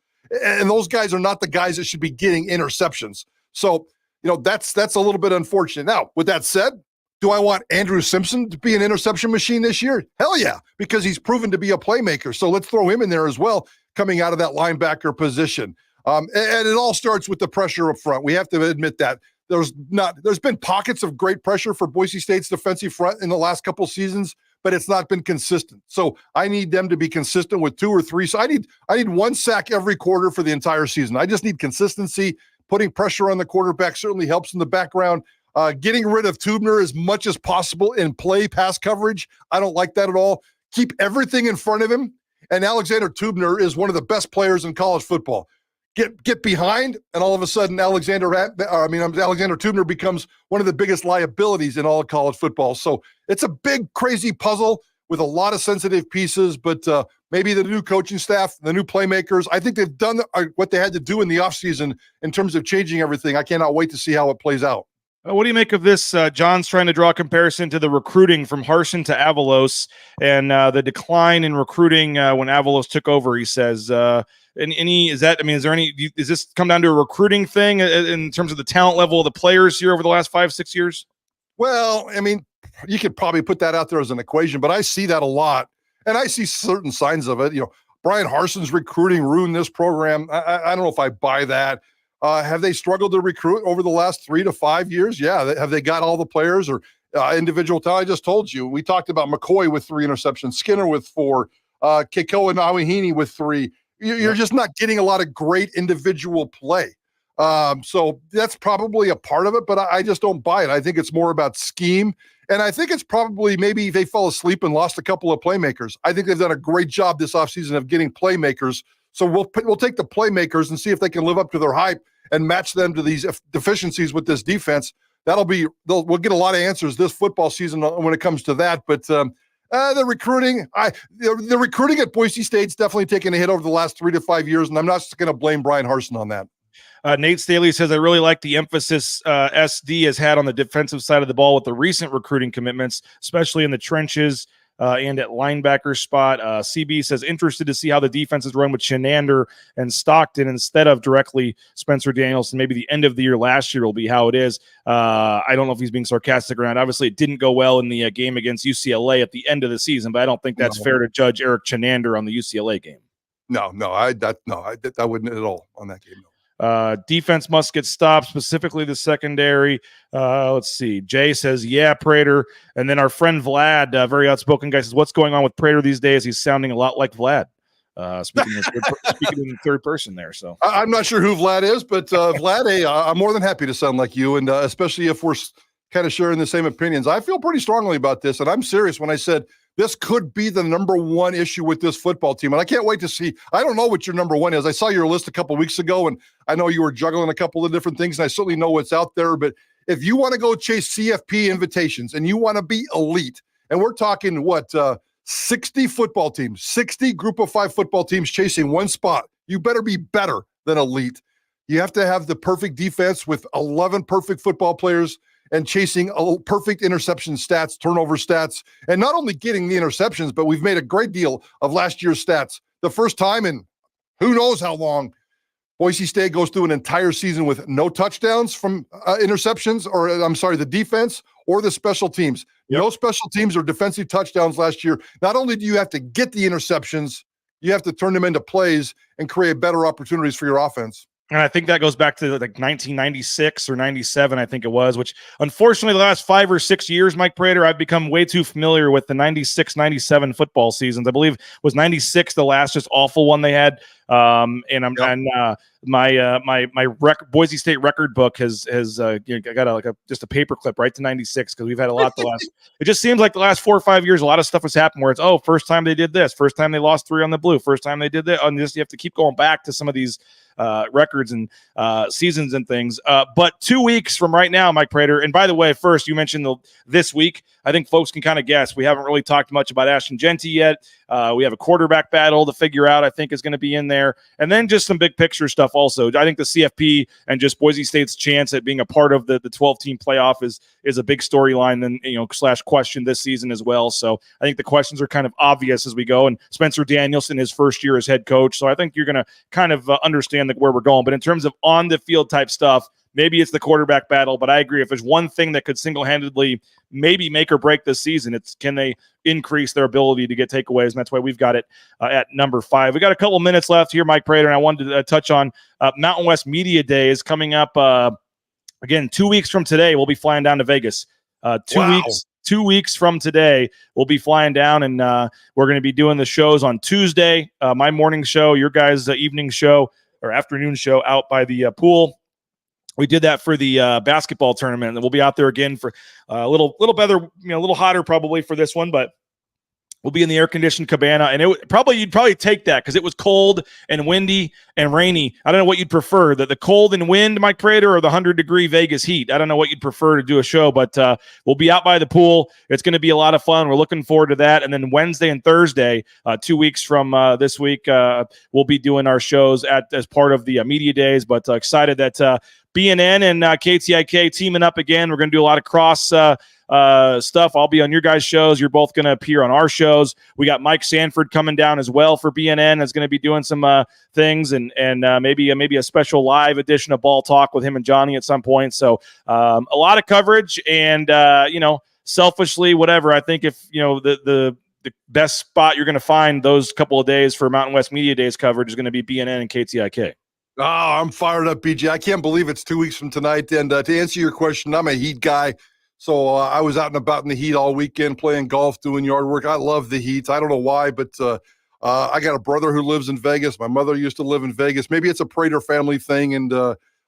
And those guys are not the guys that should be getting interceptions. So, that's a little bit unfortunate. Now, with that said, do I want Andrew Simpson to be an interception machine this year? Hell yeah, because he's proven to be a playmaker. So let's throw him in there as well, coming out of that linebacker position. And it all starts with the pressure up front. We have to admit that. There's been pockets of great pressure for Boise State's defensive front in the last couple seasons, but it's not been consistent. So I need them to be consistent with 2 or 3. So I need 1 sack every quarter for the entire season. I just need consistency. Putting pressure on the quarterback certainly helps in the background. Getting rid of Tubner as much as possible in play pass coverage. I don't like that at all. Keep everything in front of him. And Alexander Tubner is one of the best players in college football. Get behind, and all of a sudden Alexander Tubner becomes one of the biggest liabilities in all of college football. So it's a big, crazy puzzle with a lot of sensitive pieces, but maybe the new coaching staff, the new playmakers, I think they've done what they had to do in the offseason in terms of changing everything. I cannot wait to see how it plays out. What do you make of this? John's trying to draw a comparison to the recruiting from Harsin to Avalos and the decline in recruiting when Avalos took over. He says, is this come down to a recruiting thing in terms of the talent level of the players here over the last 5-6 years? Well, you could probably put that out there as an equation, but I see that a lot, and I see certain signs of it. Brian Harsin's recruiting ruined this program. I don't know if I buy that. Have they struggled to recruit over the last 3 to 5 years? Yeah. Have they got all the players or individual talent? I just told you. We talked about McCoy with 3 interceptions, Skinner with 4, Keiko and Awahini with 3. You're just not getting a lot of great individual play. So that's probably a part of it, but I just don't buy it. I think it's more about scheme. And I think it's probably maybe they fell asleep and lost a couple of playmakers. I think they've done a great job this offseason of getting playmakers. So we'll take the playmakers and see if they can live up to their hype and match them to these deficiencies with this defense. We'll get a lot of answers this football season when it comes to that. But the recruiting at Boise State's definitely taken a hit over the last 3 to 5 years, and I'm not going to blame Brian Harsin on that. Nate Staley says, I really like the emphasis SD has had on the defensive side of the ball with the recent recruiting commitments, especially in the trenches. and at linebacker spot. CB says, interested to see how the defenses run with Shenander and Stockton instead of directly Spencer Danielson. Maybe the end of the year last year will be how it is. I don't know if he's being sarcastic around. Obviously, it didn't go well in the game against UCLA at the end of the season, but I don't think that's fair to judge Eric Shenander on the UCLA game. No, I wouldn't at all on that game. No. Defense must get stopped, specifically the secondary. Let's see. Jay says, yeah, Prater. And then our friend Vlad, very outspoken guy, says, what's going on with Prater these days? He's sounding a lot like Vlad. Speaking in third person there. So I'm not sure who Vlad is, but Vlad, hey, I'm more than happy to sound like you, and especially if we're kind of sharing the same opinions. I feel pretty strongly about this, and I'm serious when I said this could be the number one issue with this football team. And I can't wait to see. I don't know what your number one is. I saw your list a couple of weeks ago, and I know you were juggling a couple of different things, and I certainly know what's out there. But if you want to go chase CFP invitations and you want to be elite, and we're talking 60 football teams, 60 group of 5 football teams chasing one spot, you better be better than elite. You have to have the perfect defense with 11 perfect football players and chasing perfect interception stats, turnover stats, and not only getting the interceptions, but we've made a great deal of last year's stats. The first time in who knows how long, Boise State goes through an entire season with no touchdowns from interceptions, or I'm sorry, the defense or the special teams. Yep. No special teams or defensive touchdowns last year. Not only do you have to get the interceptions, you have to turn them into plays and create better opportunities for your offense. And I think that goes back to like 1996 or 97, I think it was, which unfortunately the last 5 or 6 years, Mike Prater, I've become way too familiar with the 96, 97 football seasons. I believe was 96 the last just awful one they had. My Boise State record book has I got just a paper clip right to 96 because we've had a lot the last. It just seems like the last 4 or 5 years, a lot of stuff has happened where it's first time they did this, first time they lost 3 on the blue, first time they did that. On this, you have to keep going back to some of these records and seasons and things. But 2 weeks from right now, Mike Prater. And by the way, first you mentioned this week. I think folks can kind of guess. We haven't really talked much about Ashton Genty yet. We have a quarterback battle to figure out, I think, is going to be in there. And then just some big picture stuff also. I think the CFP and just Boise State's chance at being a part of the 12-team playoff is a big storyline and, / question this season as well. So I think the questions are kind of obvious as we go. And Spencer Danielson, his first year as head coach. So I think you're going to kind of understand where we're going. But in terms of on-the-field type stuff, maybe it's the quarterback battle, but I agree. If there's one thing that could single-handedly maybe make or break this season, it's can they increase their ability to get takeaways, and that's why we've got it at number 5. We got a couple minutes left here, Mike Prater, and I wanted to touch on Mountain West Media Days coming up. Again, 2 weeks from today, we'll be flying down to Vegas. 2 weeks from today, we'll be flying down, and we're going to be doing the shows on Tuesday. My morning show, your guys' evening show or afternoon show out by the pool. We did that for the basketball tournament, and we'll be out there again for a little better, a little hotter probably for this one, but we'll be in the air-conditioned cabana, and you'd probably take that because it was cold and windy and rainy. I don't know what you'd prefer, the cold and wind, Mike Prater, or the 100-degree Vegas heat. I don't know what you'd prefer to do a show, but we'll be out by the pool. It's going to be a lot of fun. We're looking forward to that. And then Wednesday and Thursday, 2 weeks from this week, we'll be doing our shows as part of the media days, but excited that BNN and KTIK teaming up again. We're going to do a lot of cross stuff. I'll be on your guys' shows. You're both going to appear on our shows. We got Mike Sanford coming down as well for BNN. Is going to be doing some things and maybe a special live edition of Ball Talk with him and Johnny at some point. So a lot of coverage and selfishly, whatever. I think if the best spot you're going to find those couple of days for Mountain West Media Days coverage is going to be BNN and KTIK. Oh, I'm fired up, BJ. I can't believe it's 2 weeks from tonight. And to answer your question, I'm a Heat guy. So I was out and about in the heat all weekend, playing golf, doing yard work. I love the heat. I don't know why, but I got a brother who lives in Vegas. My mother used to live in Vegas. Maybe it's a Prater family thing. And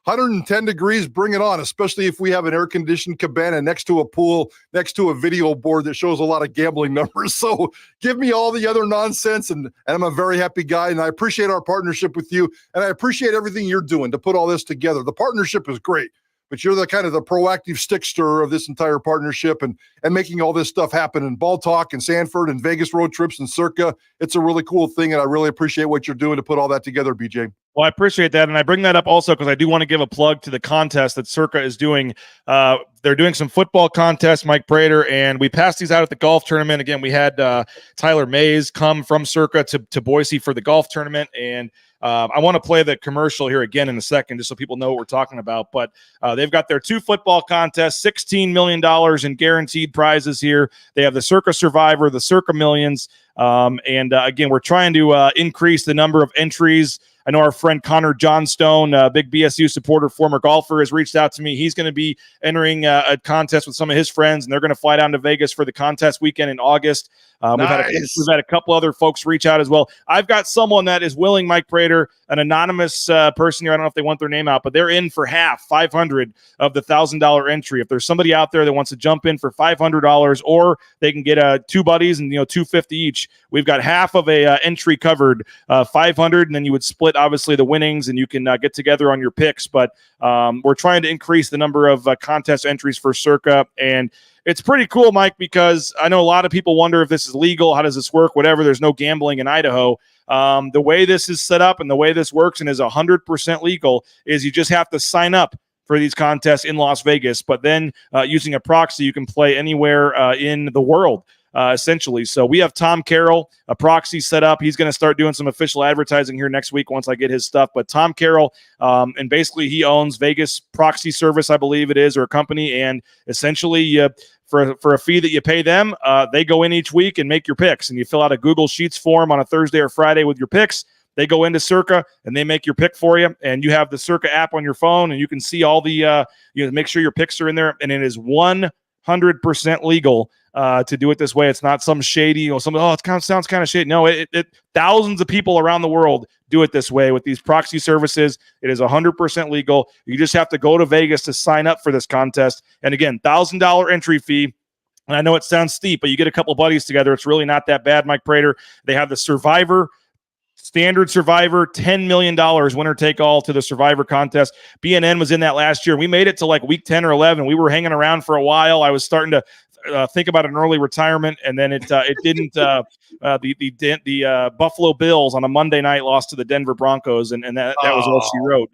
110 degrees, bring it on, especially if we have an air-conditioned cabana next to a pool, next to a video board that shows a lot of gambling numbers. So give me all the other nonsense, and I'm a very happy guy, and I appreciate our partnership with you, and I appreciate everything you're doing to put all this together. The partnership is great, but you're the kind of the proactive stick stirrer of this entire partnership and making all this stuff happen in Ball Talk and Sanford and Vegas road trips and Circa. It's a really cool thing, and I really appreciate what you're doing to put all that together, BJ. Well, I appreciate that, and I bring that up also because I do want to give a plug to the contest that Circa is doing they're doing some football contests, Mike Prater, and we passed these out at the golf tournament. Again, we had Tyler Mays come from Circa to Boise for the golf tournament, and I want to play the commercial here again in a second just so people know what we're talking about. But they've got their 2 football contests, $16 million in guaranteed prizes here. They have the Circa Survivor, the Circa Millions, and again, we're trying to increase the number of entries. I know our friend Connor Johnstone, a big BSU supporter, former golfer, has reached out to me. He's going to be entering a contest with some of his friends, and they're going to fly down to Vegas for the contest weekend in August. We've had a couple other folks reach out as well. I've got someone that is willing, Mike Prater, an anonymous person here. I don't know if they want their name out, but they're in for half, $500 of the $1,000 entry. If there's somebody out there that wants to jump in for $500, or they can get 2 buddies and $250 each, we've got half of a entry covered, $500, and then you would split obviously the winnings, and you can get together on your picks. But we're trying to increase the number of contest entries for Circa, and it's pretty cool, Mike, because I know a lot of people wonder if this is legal. How does this work? Whatever. There's no gambling in Idaho. The way this is set up and the way this works and is 100% legal is you just have to sign up for these contests in Las Vegas. But then using a proxy, you can play anywhere in the world. Essentially. So we have Tom Carroll, a proxy set up. He's going to start doing some official advertising here next week once I get his stuff. But Tom Carroll, and basically he owns Vegas Proxy Service, I believe it is, or a company. And essentially for a fee that you pay them, they go in each week and make your picks. And you fill out a Google Sheets form on a Thursday or Friday with your picks. They go into Circa and they make your pick for you. And you have the Circa app on your phone, and you can see all the, make sure your picks are in there. And it is 100% legal to do it this way. It's not some shady, it sounds kind of shady. No, it thousands of people around the world do it this way with these proxy services. It is 100% legal. You just have to go to Vegas to sign up for this contest. And again, $1,000 entry fee. And I know it sounds steep, but you get a couple buddies together. It's really not that bad, Mike Prater. They have the Survivor, Standard Survivor, $10 million winner take all to the Survivor contest. BNN was in that last year. We made it to like week 10 or 11. We were hanging around for a while. I was starting to think about an early retirement, and then it didn't. The Buffalo Bills on a Monday night lost to the Denver Broncos, and that was all she wrote.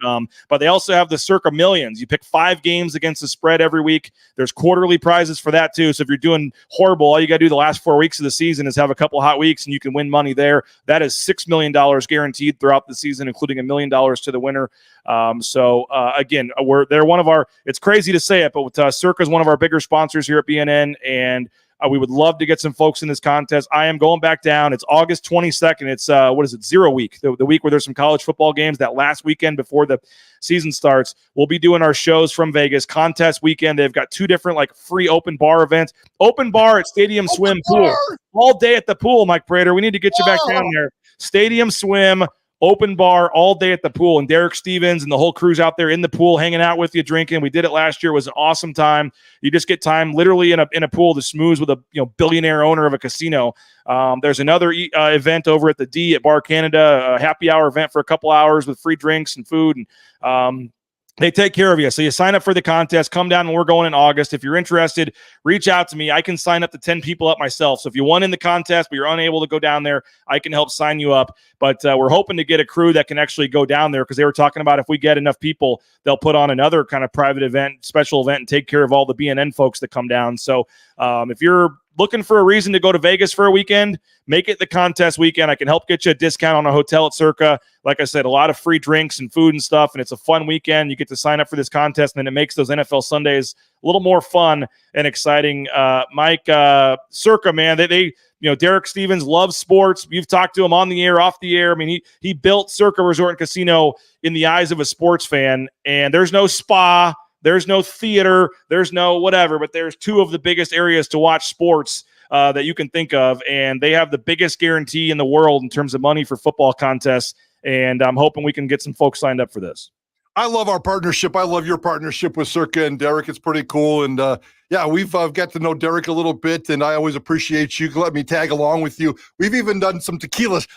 But they also have the Circa Millions. You pick 5 games against the spread every week. There's quarterly prizes for that too. So if you're doing horrible, all you got to do the last 4 weeks of the season is have a couple hot weeks, and you can win money there. That is $6 million guaranteed throughout the season, including $1 million to the winner. Again, they're one of our. It's crazy to say it, but Circa is one of our bigger sponsors here at BNN, and we would love to get some folks in this contest. I am going back down. It's August 22nd. It's 0 week, the week where there's some college football games. That last weekend before the season starts, we'll be doing our shows from Vegas. Contest weekend, they've got 2 different free open bar events. Open bar at Stadium Swim Pool all day at the pool. Mike Prater, we need to get you back down there. Stadium Swim. Open bar all day at the pool, and Derek Stevens and the whole crew's out there in the pool hanging out with you, drinking. We did it last year. It was an awesome time. You just get time literally in a pool to smooze with a billionaire owner of a casino. There's another event over at the D at Bar Canada, a happy hour event for a couple hours with free drinks and food, and they take care of you. So you sign up for the contest, come down, and we're going in August. If you're interested, reach out to me. I can sign up to 10 people up myself. So if you won in the contest, but you're unable to go down there, I can help sign you up. But we're hoping to get a crew that can actually go down there, because they were talking about if we get enough people, they'll put on another kind of private event, special event, and take care of all the BNN folks that come down. So if you're looking for a reason to go to Vegas for a weekend, make it the contest weekend. I can help get you a discount on a hotel at Circa. Like I said, a lot of free drinks and food and stuff, and it's a fun weekend. You get to sign up for this contest, and then it makes those NFL Sundays a little more fun and exciting. Mike, Circa, man, they Derek Stevens loves sports. You've talked to him on the air, off the air. I mean, he built Circa Resort and Casino in the eyes of a sports fan, and there's no spa, there's no theater, there's no whatever, but there's 2 of the biggest areas to watch sports that you can think of, and they have the biggest guarantee in the world in terms of money for football contests, and I'm hoping we can get some folks signed up for this. I love our partnership. I love your partnership with Circa and Derek. It's pretty cool. And we've got to know Derek a little bit, and I always appreciate you letting me tag along with you. We've even done some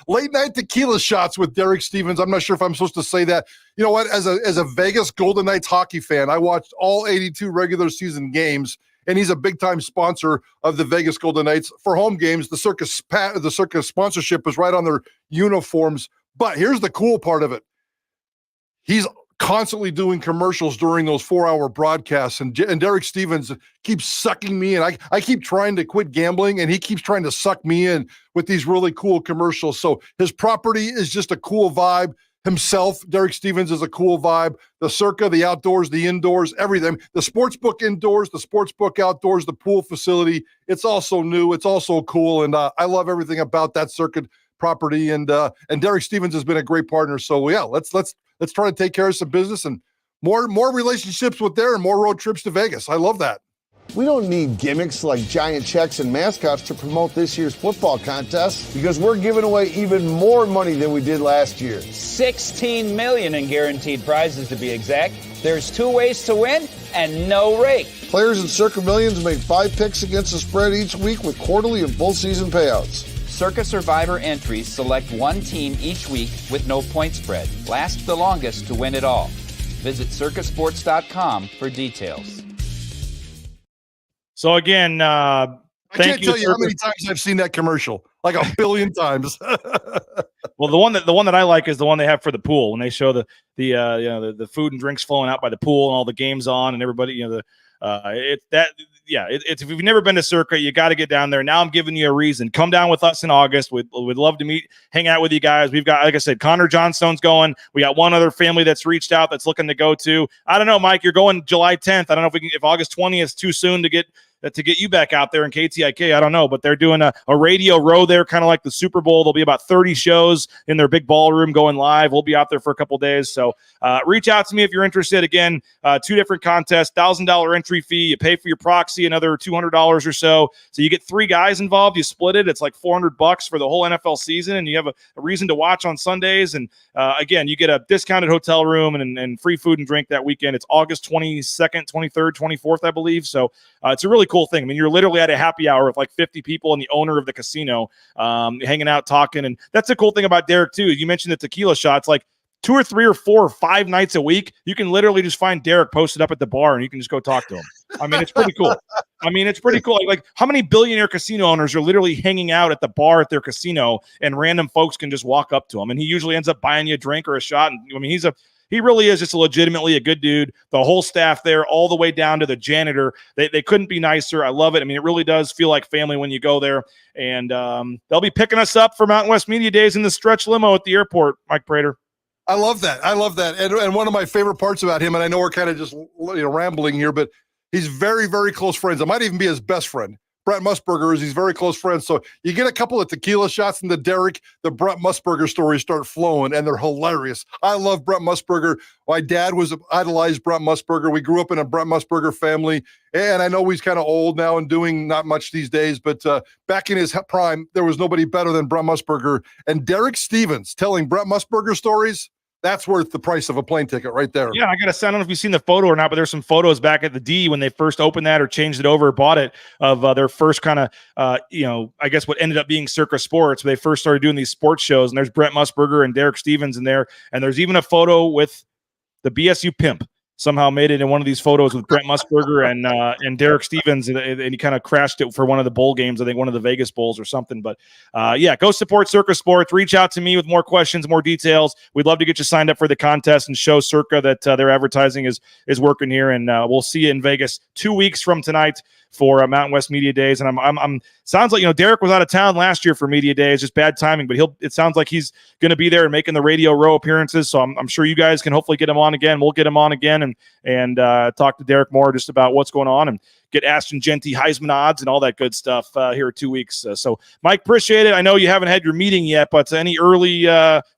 late night tequila shots with Derek Stevens. I'm not sure if I'm supposed to say that. You know what? As a Vegas Golden Knights hockey fan, I watched all 82 regular season games, and he's a big time sponsor of the Vegas Golden Knights for home games. The Circa sponsorship is right on their uniforms. But here's the cool part of it. He's constantly doing commercials during those 4-hour broadcasts. And Derek Stevens keeps sucking me in. I keep trying to quit gambling, and he keeps trying to suck me in with these really cool commercials. So his property is just a cool vibe. Himself, Derek Stevens, is a cool vibe. The Circa, the outdoors, the indoors, everything. The sports book indoors, the sports book outdoors, the pool facility. It's also new. It's also cool. And I love everything about that Circa property. And Derek Stevens has been a great partner. So yeah, let's try to take care of some business and more relationships with there and more road trips to Vegas. I love that. We don't need gimmicks like giant checks and mascots to promote this year's football contest because we're giving away even more money than we did last year. $16 million in guaranteed prizes to be exact. There's 2 ways to win and no rake. Players in Circa Millions make 5 picks against the spread each week with quarterly and full season payouts. Circa Survivor entries select one team each week with no point spread. Last the longest to win it all. Visit circasports.com for details. So again, I can't tell you how many times I've seen that commercial, like a billion times. Well, the one that I like is the one they have for the pool when they show the food and drinks flowing out by the pool and all the games on and everybody, if you've never been to Circa, you got to get down there. Now I'm giving you a reason. Come down with us in August. We'd love to hang out with you guys. We've got, like I said, Connor Johnstone's going. We got one other family that's reached out that's looking to go to. I don't know, Mike, you're going July 10th. I don't know if August 20th is too soon to get you back out there in KTIK. I don't know, but they're doing a radio row there, kind of like the Super Bowl. There'll be about 30 shows in their big ballroom going live. We'll be out there for a couple days. So reach out to me if you're interested. Again, 2 different contests, $1,000 entry fee. You pay for your proxy, another $200 or so. So you get 3 guys involved. You split it. It's like $400 for the whole NFL season, and you have a reason to watch on Sundays. And again, you get a discounted hotel room and free food and drink that weekend. It's August 22nd, 23rd, 24th, I believe. So it's a really cool thing. I mean, you're literally at a happy hour with like 50 people and the owner of the casino hanging out, talking. And that's the cool thing about Derek, too. You mentioned the tequila shots, like 2 or 3 or 4 or 5 nights a week. You can literally just find Derek posted up at the bar and you can just go talk to him. I mean, it's pretty cool. Like how many billionaire casino owners are literally hanging out at the bar at their casino and random folks can just walk up to him? And he usually ends up buying you a drink or a shot. And I mean, he really is just legitimately a good dude. The whole staff there, all the way down to the janitor, they couldn't be nicer. I love it. I mean, it really does feel like family when you go there. And they'll be picking us up for Mountain West Media Days in the stretch limo at the airport, Mike Prater. I love that. And one of my favorite parts about him, and I know we're kind of just rambling here, but he's very, very close friends. I might even be his best friend. Brent Musburger is he's very close friends. So you get a couple of tequila shots and the Brent Musburger stories start flowing, and they're hilarious. I love Brent Musburger. My dad idolized Brent Musburger. We grew up in a Brent Musburger family, and I know he's kind of old now and doing not much these days, but back in his prime, there was nobody better than Brent Musburger. And Derek Stevens telling Brent Musburger stories, that's worth the price of a plane ticket right there. Yeah, I don't know if you've seen the photo or not, but there's some photos back at the D when they first opened that or changed it over or bought it of their first kind of, I guess what ended up being Circa Sports. They first started doing these sports shows, and there's Brent Musburger and Derek Stevens in there. And there's even a photo with the BSU pimp. Somehow made it in one of these photos with Brent Musburger and Derek Stevens, and he kind of crashed it for one of the bowl games, I think one of the Vegas Bowls or something. But go support Circa Sports. Reach out to me with more questions, more details. We'd love to get you signed up for the contest and show Circa that their advertising is working here. And we'll see you in Vegas 2 weeks from tonight for Mountain West Media Days. And I'm sounds like, Derek was out of town last year for Media Days, just bad timing, but it sounds like he's going to be there and making the radio row appearances. So I'm sure you guys can hopefully get him on again. We'll get him on again and talk to Derek more just about what's going on and get Ashton Genty Heisman odds and all that good stuff here in 2 weeks. So Mike, appreciate it. I know you haven't had your meeting yet, but any early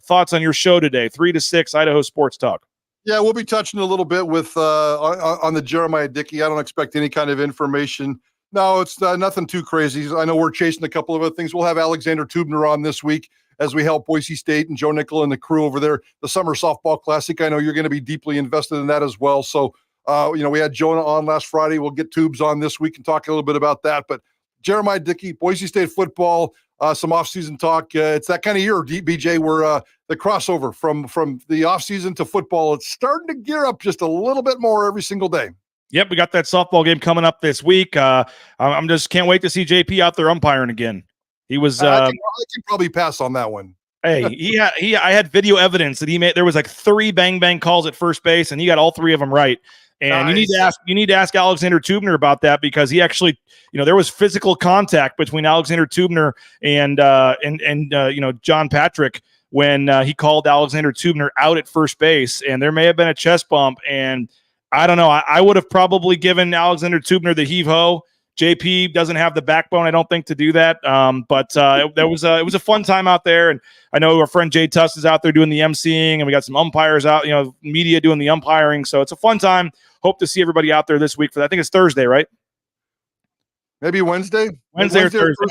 thoughts on your show today? 3 to 6 Idaho Sports Talk. Yeah, we'll be touching a little bit with on the Jeremiah Dickey. I don't expect any kind of information. No, it's nothing too crazy. I know we're chasing a couple of other things. We'll have Alexander Tubner on this week as we help Boise State and Joe Nickel and the crew over there. The Summer Softball Classic, I know you're going to be deeply invested in that as well. So, we had Jonah on last Friday. We'll get Tubes on this week and talk a little bit about that. But Jeremiah Dickey, Boise State football, some offseason talk. It's that kind of year, BJ, where the crossover from the offseason to football, it's starting to gear up just a little bit more every single day. Yep, we got that softball game coming up this week. I'm just can't wait to see JP out there umpiring again. He was. I can probably pass on that one. Hey, I had video evidence that he made. There was like 3 bang calls at first base, and he got all 3 of them right. And Nice. you need to ask Alexander Tubner about that, because he actually, there was physical contact between Alexander Tubner and John Patrick when he called Alexander Tubner out at first base, and there may have been a chest bump. And I don't know. I would have probably given Alexander Tubner the heave ho. JP doesn't have the backbone, I don't think, to do that. But it was a fun time out there, and I know our friend Jay Tuss is out there doing the emceeing, and we got some umpires out, media doing the umpiring. So it's a fun time. Hope to see everybody out there this week for that. I think it's Thursday, right? Maybe Wednesday. Wednesday or Thursday.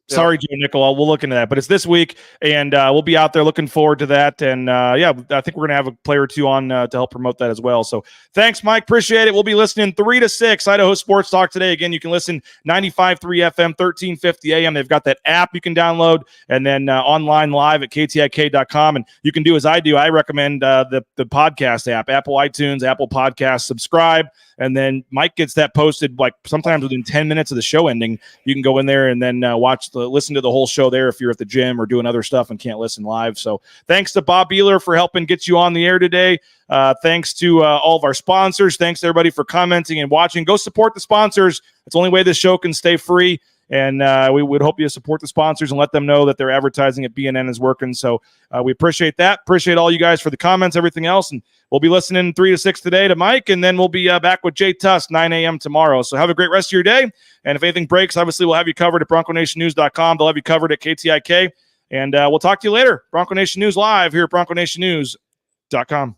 Sorry, Joe Nickel. We'll look into that, but it's this week, and we'll be out there looking forward to that. And I think we're gonna have a player or 2 on to help promote that as well. So thanks, Mike. Appreciate it. We'll be listening 3 to 6 Idaho Sports Talk today. Again, you can listen 95.3 FM, 1350 AM. They've got that app you can download, and then online live at KTIK.com. And you can do as I do. I recommend the podcast app, Apple iTunes, Apple Podcasts. Subscribe. And then Mike gets that posted like sometimes within 10 minutes of the show ending. You can go in there and then listen to the whole show there if you're at the gym or doing other stuff and can't listen live. So thanks to Bob Beeler for helping get you on the air today. Thanks to all of our sponsors. Thanks to everybody for commenting and watching. Go support the sponsors. It's the only way this show can stay free. And we would hope you support the sponsors and let them know that their advertising at BNN is working. So we appreciate that. Appreciate all you guys for the comments, everything else. And we'll be listening 3 to 6 today to Mike, and then we'll be back with Jay Tuss 9 a.m. tomorrow. So have a great rest of your day. And if anything breaks, obviously we'll have you covered at BroncoNationNews.com. They'll have you covered at KTIK. And we'll talk to you later. Bronco Nation News live here at BroncoNationNews.com.